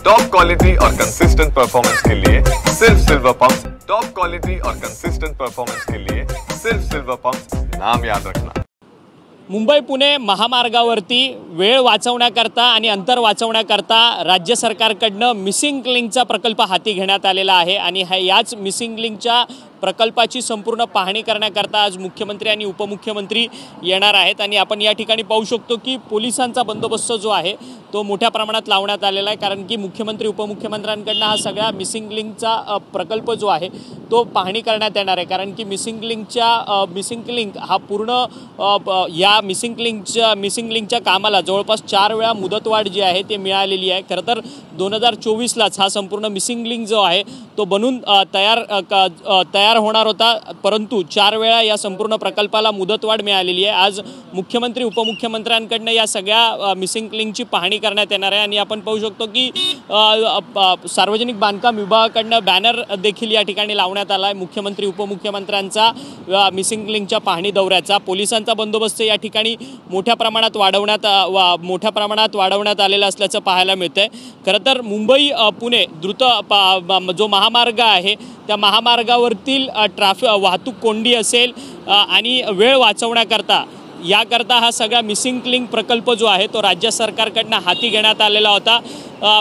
Top quality और consistent performance के लिए सिर्फ सिल्वर पंप्स। टॉप क्वालिटी और कंसिस्टेंट परफॉर्मेंस के लिए सिर्फ सिल्वर पंप्स, नाम याद रखना। मुंबई पुणे महामार्गावरती वेळ वाचवण्याकरता आणि अंतर वाचवण्याकरता राज्य सरकारकडनं मिसिंग लिंकचा प्रकल्प हाती घेण्यात आलेला आहे आणि याच मिसिंग लिंकच्या प्रकल्पाची संपूर्ण पाहणी करण्याकरता आज मुख्यमंत्री आणि उपमुख्यमंत्री येणार आहेत आणि आपण या ठिकाणी पाहू शकतो की पोलिसांचा बंदोबस्त जो आहे तो मोठ्या प्रमाणात लावण्यात आलेला आहे, कारण की मुख्यमंत्री उपमुख्यमंत्र्यांकडनं हा सगळा मिसिंग लिंकचा प्रकल्प जो आहे तो पाहणी करण्यात येणार आहे। कारण की मिसिंग लिंक हा पूर्ण या मिसिंग लिंकच्या कामाला जवळपास 4 वेळा मुदतवाढ जी आहे ते मिळालेली आहे। खरं तर 2024लाच हा संपूर्ण मिसिंग लिंक जो आहे तो बनून तयार होणार होता, परंतु 4 वेळा या संपूर्ण प्रकल्पाला मुदतवाढ मिळालेली आहे। आज मुख्यमंत्री उपमुख्यमंत्र्यांकडनं या सगळ्या मिसिंग लिंकची पाहणी करण्यात येणार आहे आणि आपण पाहू शकतो की सार्वजनिक बांधकाम विभागाकडनं बॅनर देखील या ठिकाणी लावण्यात आला आहे मुख्यमंत्री उपमुख्यमंत्र्यांचा मिसिंग लिंकच्या पाहणी दौऱ्याचा। पोलिसांचा बंदोबस्त या ठिकाणी मोठ्या प्रमाणात वाढवण्यात आलेला असल्याचं पाहायला मिळतंय। खरं तर मुंबई पुणे द्रुत जो महामार्ग आहे त्या महामार्गावरतील वाहतूक कोंडी असेल आणि वेळ वाचवण्याकरता हा सगळा मिसिंग लिंक प्रकल्प जो आहे तो राज्य सरकारकडनं हाती घेण्यात आलेला होता।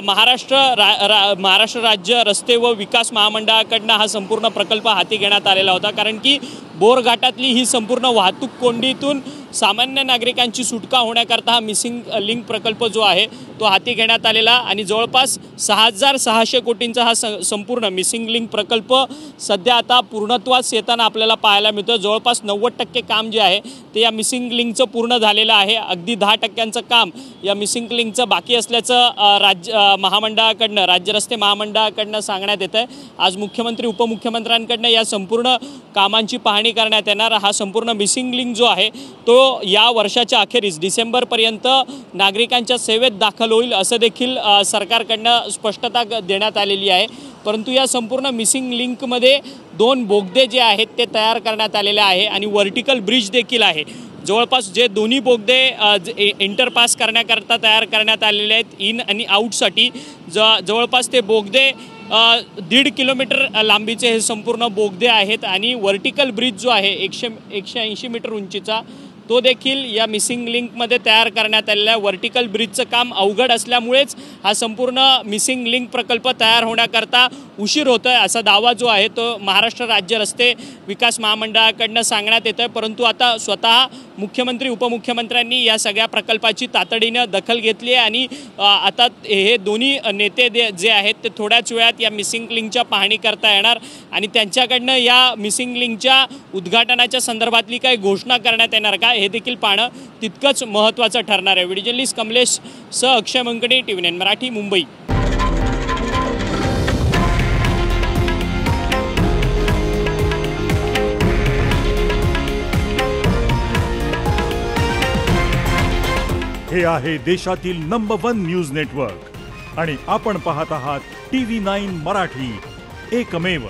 महाराष्ट्र राज्य रस्ते व विकास महामंडळाकडनं हा संपूर्ण प्रकल्प हाती घेण्यात आलेला होता, कारण की बोरघाटातली ही संपूर्ण वाहतूक कोंडीतून सामान्य नागरिकांची सुटका होण्याकरता हा मिसिंग लिंक प्रकल्प जो आहे तो हाती घेण्यात आलेला आणि जवळपास 6600 कोटींचा हा संपूर्ण मिसिंग लिंक प्रकल्प सध्या आता पूर्णत्वास येताना आपल्याला पाहायला मिळतं। जवळपास 90% काम जे आहे ते या मिसिंग लिंकचं पूर्ण झालेलं आहे। अगदी 10% काम या मिसिंग लिंकचं बाकी असल्याचं राज्य रस्ते महामंडळाकडनं सांगण्यात येतं आहे। आज मुख्यमंत्री उपमुख्यमंत्र्यांकडनं या संपूर्ण कामांची पाहणी करण्यात येणार। हा संपूर्ण मिसिंग लिंक जो आहे तो या वर्षाच्या अखेरीस डिसेंबरपर्यंत नागरिकांच्या सेवेत दाखल होईल असं देखील सरकारकडनं स्पष्टता देण्यात आलेली आहे। परंतु या संपूर्ण मिसिंग लिंकमध्ये 2 बोगदे जे आहेत ते तयार करण्यात आलेले आहे आणि व्हर्टिकल ब्रिज देखील आहे। जवळपास जे दोन्ही बोगदे इंटरपास करण्याकरता तयार करण्यात आलेले आहेत इन आणि आउटसाठी, जवळपास ते बोगदे 1.5 किलोमीटर लांबीचे हे संपूर्ण बोगदे आहेत आणि व्हर्टिकल ब्रिज जो आहे 180 मीटर उंचीचा तो देखील या मिसिंग लिंकमध्ये तयार करण्यात आलेला आहे। व्हर्टिकल ब्रिजचं काम अवघड असल्यामुळेच हा संपूर्ण मिसिंग लिंक प्रकल्प तयार होण्याकरता उशीर होतोय असा दावा जो आहे तो महाराष्ट्र राज्य रस्ते विकास महामंडळाकडनं सांगण्यात येतोय। परंतु आता स्वतः मुख्यमंत्री उपमुख्यमंत्र्यांनी या सगळ्या प्रकल्पाची तातडीनं दखल घेतली आहे आणि आता हे दोन्ही नेते जे आहेत ते थोड्याच वेळात या मिसिंग लिंकच्या पाहणी करता येणार आणि त्यांच्याकडनं या मिसिंग लिंकच्या उद्घाटनाच्या संदर्भातली काही घोषणा करण्यात येणार का हे देखील पाहणं तितकंच महत्त्वाचं ठरणार आहे। व्हिडिओ जर्नलिस्ट कमलेश सह अक्षय मंकणी, TV9 मराठी, मुंबई। हे आहे देशातील नंबर 1 न्यूज नेटवर्क आणि आपण पाहत आहात TV9 मराठी, एकमेव।